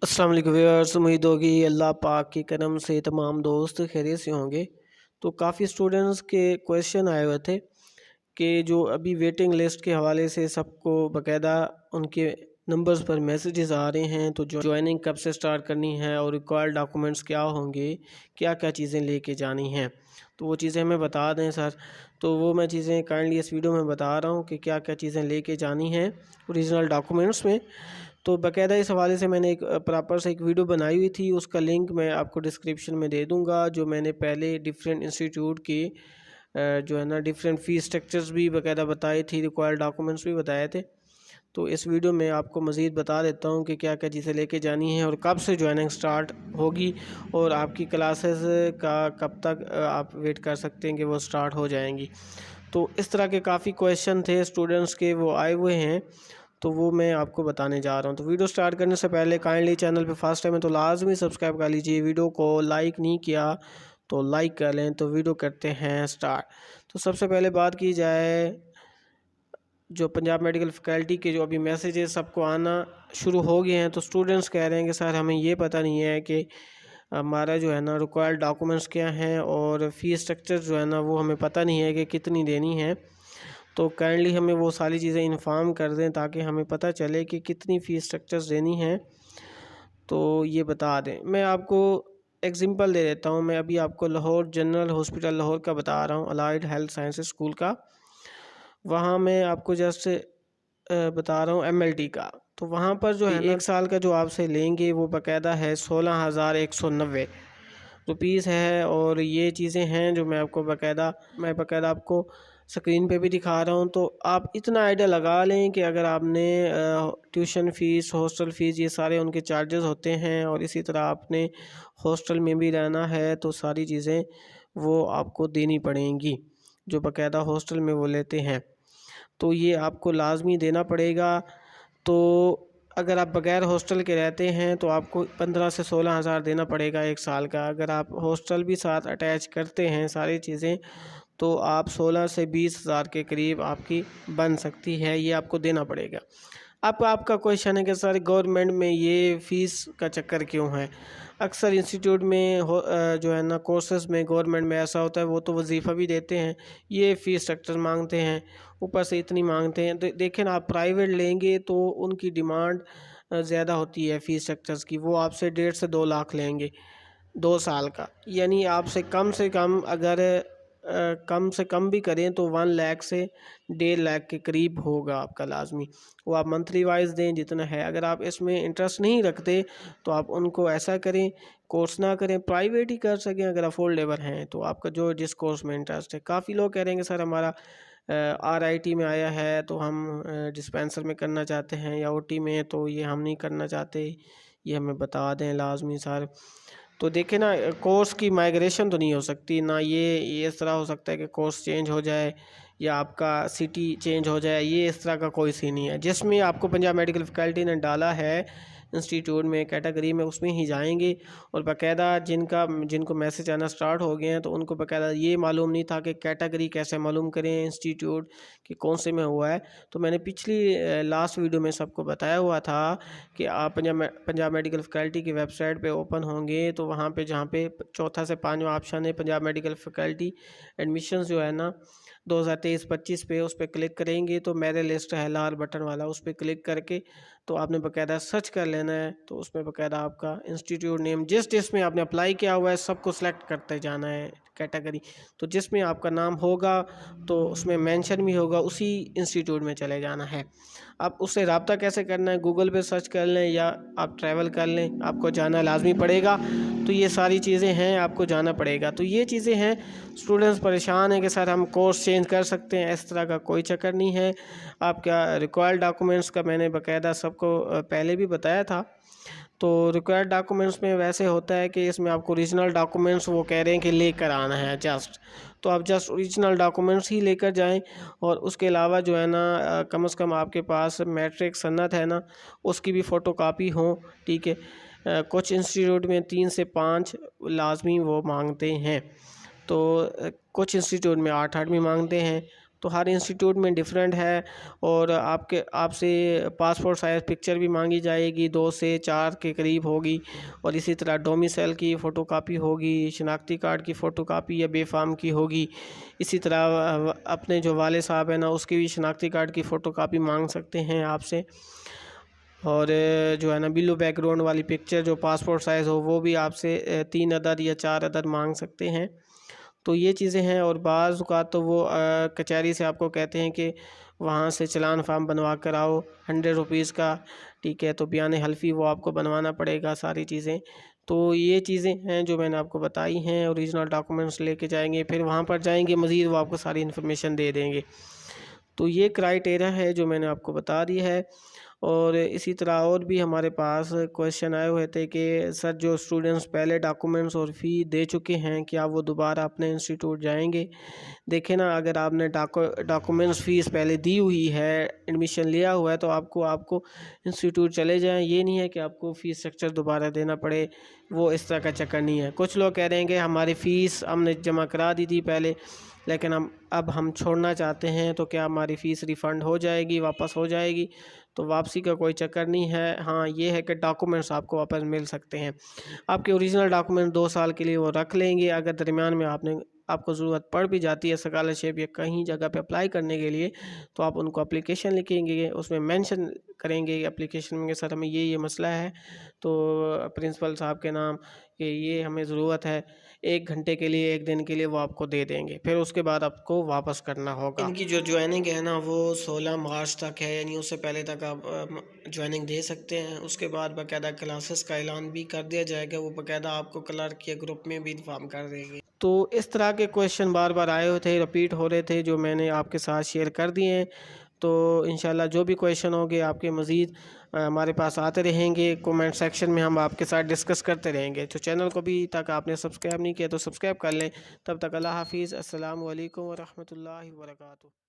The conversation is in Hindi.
अस्सलाम वालेकुम व्यूअर्स, उम्मीद होगी अल्लाह पाक के करम से तमाम दोस्त खैरियत से होंगे। तो काफ़ी स्टूडेंट्स के क्वेश्चन आए हुए थे कि जो अभी वेटिंग लिस्ट के हवाले से सबको बाकायदा उनके नंबर्स पर मैसेजेस आ रहे हैं, तो ज्वाइनिंग कब से स्टार्ट करनी है और रिक्वायर्ड डॉक्यूमेंट्स क्या होंगे, क्या क्या चीज़ें लेके जानी हैं। तो वो चीज़ें हमें बता दें सर। तो वो मैं चीज़ें काइंडली इस वीडियो में बता रहा हूँ कि क्या क्या चीज़ें लेके जानी हैं ओरिजिनल डॉक्यूमेंट्स में। तो बाकायदा इस हवाले से मैंने एक प्रॉपर से एक वीडियो बनाई हुई थी, उसका लिंक मैं आपको डिस्क्रिप्शन में दे दूँगा। जो मैंने पहले डिफरेंट इंस्टीट्यूट की जो है ना डिफरेंट फ़ीस स्ट्रक्चर्स भी बाकायदा बताई थी, रिक्वायर्ड डॉक्यूमेंट्स भी बताए थे। तो इस वीडियो में आपको मज़ीद बता देता हूँ कि क्या क्या चीज़ें लेके जानी है और कब से ज्वाइनिंग स्टार्ट होगी और आपकी क्लासेस का कब तक आप वेट कर सकते हैं कि वो स्टार्ट हो जाएंगी। तो इस तरह के काफ़ी क्वेश्चन थे स्टूडेंट्स के, वो आए हुए हैं, तो वो मैं आपको बताने जा रहा हूँ। तो वीडियो स्टार्ट करने से पहले काइंडली चैनल पे फर्स्ट टाइम है तो लाजमी सब्सक्राइब कर लीजिए। वीडियो को लाइक नहीं किया तो लाइक कर लें। तो वीडियो करते हैं स्टार्ट। तो सबसे पहले बात की जाए, जो पंजाब मेडिकल फैकल्टी के जो अभी मैसेजेस सबको आना शुरू हो गए हैं, तो स्टूडेंट्स कह रहे हैं कि सर हमें ये पता नहीं है कि हमारा जो है ना रिक्वायर्ड डॉक्यूमेंट्स क्या हैं और फ़ीस स्ट्रक्चर जो है ना वो हमें पता नहीं है कि कितनी देनी है। तो काइंडली हमें वो सारी चीज़ें इन्फॉर्म कर दें ताकि हमें पता चले कि कितनी फ़ीस स्ट्रक्चर्स देनी है, तो ये बता दें। मैं आपको एग्जांपल दे देता हूँ। मैं अभी आपको लाहौर जनरल हॉस्पिटल लाहौर का बता रहा हूँ, अलाइड हेल्थ साइंसेज स्कूल का। वहाँ मैं आपको जस्ट बता रहा हूँ एमएलटी का। तो वहाँ पर जो है ना 1 साल का जो आपसे लेंगे वो बाकायदा है 16,190 रुपीज़ है। और ये चीज़ें हैं जो मैं बाकायदा आपको स्क्रीन पे भी दिखा रहा हूँ। तो आप इतना आइडिया लगा लें कि अगर आपने ट्यूशन फ़ीस, हॉस्टल फ़ीस, ये सारे उनके चार्जेस होते हैं और इसी तरह आपने हॉस्टल में भी रहना है, तो सारी चीज़ें वो आपको देनी पड़ेंगी जो बाकायदा हॉस्टल में वो लेते हैं। तो ये आपको लाज़मी देना पड़ेगा। तो अगर आप बग़ैर हॉस्टल के रहते हैं तो आपको 15 से 16 हज़ार देना पड़ेगा 1 साल का। अगर आप हॉस्टल भी साथ अटैच करते हैं सारी चीज़ें, तो आप 16 से 20 हज़ार के करीब आपकी बन सकती है, ये आपको देना पड़ेगा। अब आपका क्वेश्चन है कि सर गवर्नमेंट में ये फ़ीस का चक्कर क्यों है। अक्सर इंस्टीट्यूट में जो है ना कोर्सेज़ में गवर्नमेंट में ऐसा होता है, वो तो वजीफ़ा भी देते हैं, ये फ़ीस स्ट्रक्चर मांगते हैं, ऊपर से इतनी मांगते हैं। तो देखें ना, आप प्राइवेट लेंगे तो उनकी डिमांड ज़्यादा होती है फ़ीस स्ट्रक्चर्स की। वो आपसे 1.5 से 2 लाख लेंगे 2 साल का। यानी आपसे कम अगर कम से कम भी करें तो 1 लाख से 1.5 लाख के करीब होगा आपका लाजमी। वो आप मंथली वाइज दें जितना है। अगर आप इसमें इंटरेस्ट नहीं रखते तो आप उनको ऐसा करें, कोर्स ना करें, प्राइवेट ही कर सकें अगर अफोर्डेबल हैं तो। आपका जो जिस कोर्स में इंटरेस्ट है। काफ़ी लोग कह रहे हैं कि सर हमारा आरआईटी में आया है तो हम डिस्पेंसर में करना चाहते हैं या ओटी में, तो ये हम नहीं करना चाहते, ये हमें बता दें लाजमी सर। तो देखें ना, कोर्स की माइग्रेशन तो नहीं हो सकती ना, ये इस तरह हो सकता है कि कोर्स चेंज हो जाए या आपका सिटी चेंज हो जाए, ये इस तरह का कोई सीन नहीं है। जिसमें आपको पंजाब मेडिकल फैकल्टी ने डाला है इंस्टीट्यूट में कैटेगरी में, उसमें ही जाएंगे। और बाकायदा जिनको मैसेज आना स्टार्ट हो गए हैं तो उनको बाकायदा ये मालूम नहीं था कि कैटेगरी कैसे मालूम करें इंस्टीट्यूट कि कौन से में हुआ है। तो मैंने पिछली लास्ट वीडियो में सबको बताया हुआ था कि आप पंजाब मेडिकल फैकल्टी की वेबसाइट पे ओपन होंगे तो वहाँ पे जहाँ पे चौथा से 5वां ऑप्शन है पंजाब मेडिकल फैकल्टी एडमिशन्स जो है ना 2023-25 पे, उस पर क्लिक करेंगे तो मेरे लिस्ट है लाल बटन वाला, उस पर क्लिक करके तो आपने बाकायदा सर्च कर लेना है। तो उसमें बाकायदा आपका इंस्टीट्यूट नेम जिसमें आपने अप्लाई किया हुआ है सबको सेलेक्ट करते जाना है कैटेगरी। तो जिसमें आपका नाम होगा तो उसमें मेंशन भी होगा, उसी इंस्टीट्यूट में चले जाना है। आप उससे रब्ता कैसे करना है, गूगल पे सर्च कर लें या आप ट्रैवल कर लें, आपको जाना लाजमी पड़ेगा। तो ये सारी चीज़ें हैं, आपको जाना पड़ेगा। तो ये चीज़ें हैं। स्टूडेंट्स परेशान हैं कि सर हम कोर्स चेंज कर सकते हैं, इस तरह का कोई चक्कर नहीं है। आपका रिक्वायर्ड डॉक्यूमेंट्स का मैंने बाकायदा सबको पहले भी बताया था। तो रिक्वायर्ड डॉक्यूमेंट्स में वैसे होता है कि इसमें आपको ओरिजिनल डॉक्यूमेंट्स वो कह रहे हैं कि लेकर आना है जस्ट। तो आप जस्ट ओरिजिनल डॉक्यूमेंट्स ही लेकर जाएं। और उसके अलावा जो है ना कम से कम आपके पास मैट्रिक सनद है ना, उसकी भी फ़ोटोकॉपी हो, ठीक है। कुछ इंस्टीट्यूट में 3 से 5 लाजमी वो मांगते हैं। तो कुछ इंस्टीट्यूट में 8 भी मांगते हैं, तो हर इंस्टीट्यूट में डिफरेंट है। और आपसे पासपोर्ट साइज़ पिक्चर भी मांगी जाएगी, 2 से 4 के करीब होगी। और इसी तरह डोमिसाइल की फ़ोटोकॉपी होगी, शनाख्ती कार्ड की फ़ोटोकॉपी या बेफाम की होगी। इसी तरह अपने जो वाले साहब हैं ना, उसकी भी शनाख्ती कार्ड की फ़ोटोकॉपी मांग सकते हैं आपसे। और जो है ना बिलो बैकग्राउंड वाली पिक्चर जो पासपोर्ट साइज़ हो, वो भी आपसे 3 अदद या 4 अदद मांग सकते हैं। तो ये चीज़ें हैं। और बाज़ औक़ात तो वो कचहरी से आपको कहते हैं कि वहाँ से चालान फार्म बनवा कर आओ, 100 रुपीज़ का, ठीक है। तो बयान हल्फ़ी वो आपको बनवाना पड़ेगा, सारी चीज़ें। तो ये चीज़ें हैं जो मैंने आपको बताई हैं। ओरिजिनल डॉक्यूमेंट्स लेके जाएंगे, फिर वहाँ पर जाएंगे, मज़ीद वो आपको सारी इन्फॉर्मेशन दे देंगे। तो ये क्राइटेरिया है जो मैंने आपको बता दी है। और इसी तरह और भी हमारे पास क्वेश्चन आए हुए थे कि सर जो स्टूडेंट्स पहले डॉक्यूमेंट्स और फ़ी दे चुके हैं, क्या वो दोबारा अपने इंस्टीट्यूट जाएंगे? देखें ना, अगर आपने डॉक्यूमेंट्स फ़ीस पहले दी हुई है, एडमिशन लिया हुआ है, तो आपको इंस्टीट्यूट चले जाएं। ये नहीं है कि आपको फ़ीस स्ट्रक्चर दोबारा देना पड़े, वो इस तरह का चक्कर नहीं है। कुछ लोग कह रहे हैं कि हमारी फ़ीस हमने जमा करा दी थी पहले, लेकिन हम छोड़ना चाहते हैं, तो क्या हमारी फ़ीस रिफ़ंड हो जाएगी, वापस हो जाएगी? तो वापसी का कोई चक्कर नहीं है। हाँ, ये है कि डॉक्यूमेंट्स आपको वापस मिल सकते हैं। आपके ओरिजिनल डॉक्यूमेंट 2 साल के लिए वो रख लेंगे। अगर दरमियान में आपको ज़रूरत पड़ भी जाती है स्कॉलरशिप या कहीं जगह पे अप्लाई करने के लिए, तो आप उनको एप्लीकेशन लिखेंगे, उसमें मेंशन करेंगे एप्लीकेशन में कि सर हमें ये मसला है, तो प्रिंसिपल साहब के नाम कि ये हमें ज़रूरत है, 1 घंटे के लिए, 1 दिन के लिए, वो आपको दे देंगे। फिर उसके बाद आपको वापस करना होगा। इनकी जो ज्वाइनिंग है ना, वो 16 मार्च तक है, यानी उससे पहले तक आप ज्वाइनिंग दे सकते हैं। उसके बाद बाकायदा क्लासेस का ऐलान भी कर दिया जाएगा, वो बाकायदा आपको क्लर्क के ग्रुप में भी इन्फॉर्म कर देंगे। तो इस तरह के क्वेश्चन बार बार आए हुए थे, रिपीट हो रहे थे, जो मैंने आपके साथ शेयर कर दिए हैं। तो इंशाल्लाह जो भी क्वेश्चन होंगे आपके मज़ीद हमारे पास आते रहेंगे, कमेंट सेक्शन में हम आपके साथ डिस्कस करते रहेंगे। तो चैनल को भी तक आपने सब्सक्राइब नहीं किया तो सब्सक्राइब कर लें। तब तक अल्लाह हाफ़िज़, अस्सलामु अलैकुम व रहमतुल्लाहि व बरकातुहू।